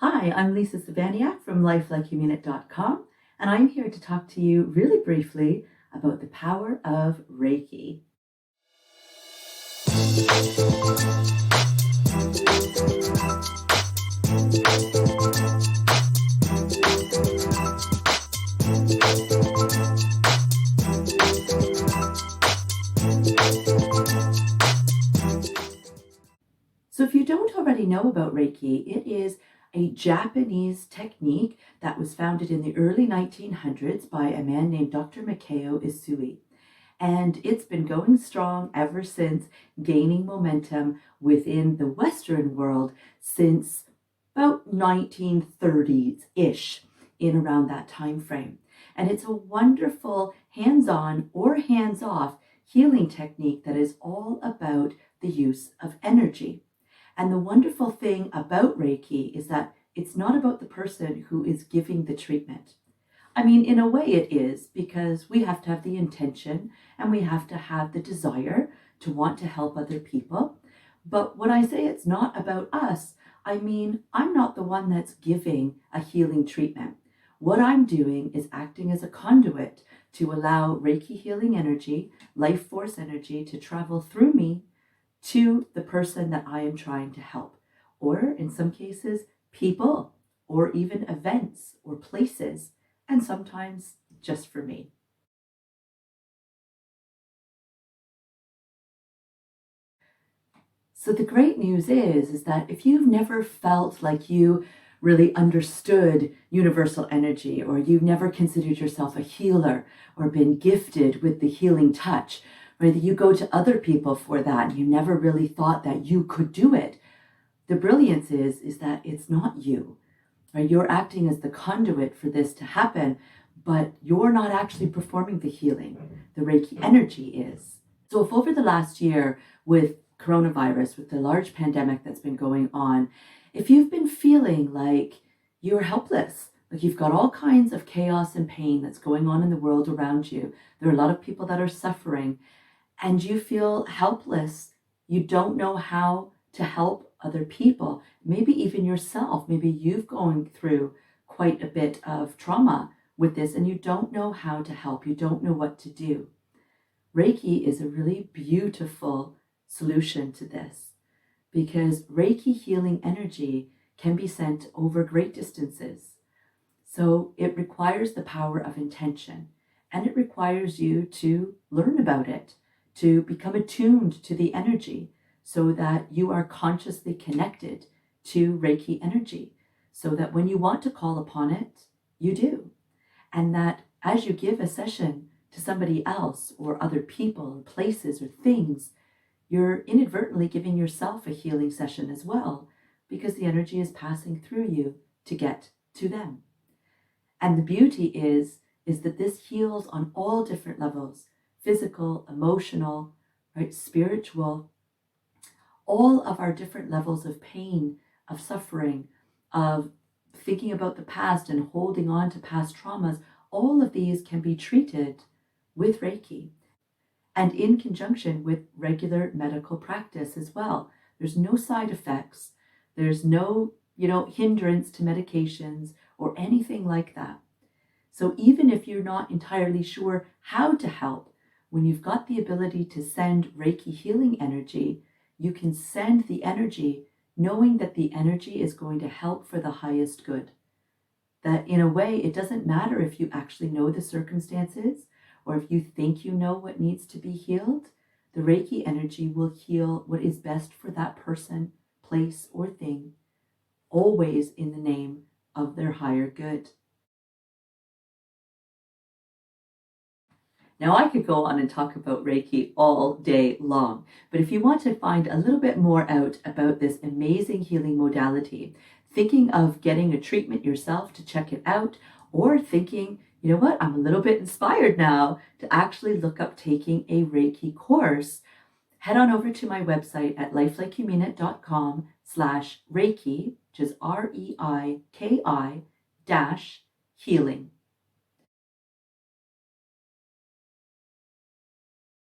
Hi, I'm Lisa Cybaniak from lifelikehumanit.com, and I'm here to talk to you really briefly about the power of Reiki. So if you don't already know about Reiki, it is a Japanese technique that was founded in the early 1900s by a man named Dr. Mikao Isui. And it's been going strong ever since, gaining momentum within the Western world since about 1930s-ish, in around that time frame. And it's a wonderful hands-on or hands-off healing technique that is all about the use of energy. And the wonderful thing about Reiki is that it's not about the person who is giving the treatment. I mean, in a way it is, because we have to have the intention and we have to have the desire to want to help other people. But when I say it's not about us, I mean, I'm not the one that's giving a healing treatment. What I'm doing is acting as a conduit to allow Reiki healing energy, life force energy, to travel through me to the person that I am trying to help, or in some cases, people, or even events or places, and sometimes just for me. So the great news is that if you've never felt like you really understood universal energy, or you've never considered yourself a healer or been gifted with the healing touch, or that you go to other people for that and you never really thought that you could do it, the brilliance is that it's not you. Right? You're acting as the conduit for this to happen, but you're not actually performing the healing. The Reiki energy is. So if over the last year with coronavirus, with the large pandemic that's been going on, if you've been feeling like you're helpless, like you've got all kinds of chaos and pain that's going on in the world around you, there are a lot of people that are suffering, and you feel helpless, you don't know how to help other people, maybe even yourself, maybe you've gone through quite a bit of trauma with this and you don't know how to help, you don't know what to do. Reiki is a really beautiful solution to this, because Reiki healing energy can be sent over great distances. So it requires the power of intention, and it requires you to learn about it, to become attuned to the energy so that you are consciously connected to Reiki energy, so that when you want to call upon it, you do. And that as you give a session to somebody else or other people or places or things, you're inadvertently giving yourself a healing session as well, because the energy is passing through you to get to them. And the beauty is that this heals on all different levels: physical, emotional, right, spiritual, all of our different levels of pain, of suffering, of thinking about the past and holding on to past traumas. All of these can be treated with Reiki and in conjunction with regular medical practice as well. There's no side effects. There's no, hindrance to medications or anything like that. So even if you're not entirely sure how to help, when you've got the ability to send Reiki healing energy, you can send the energy knowing that the energy is going to help for the highest good. That in a way, it doesn't matter if you actually know the circumstances or if you think you know what needs to be healed. The Reiki energy will heal what is best for that person, place, or thing, always in the name of their higher good. Now, I could go on and talk about Reiki all day long, but if you want to find a little bit more out about this amazing healing modality, thinking of getting a treatment yourself to check it out, or thinking, you know what, I'm a little bit inspired now to actually look up taking a Reiki course, head on over to my website at lifelikehumanit.com/Reiki, which is REIKI -healing.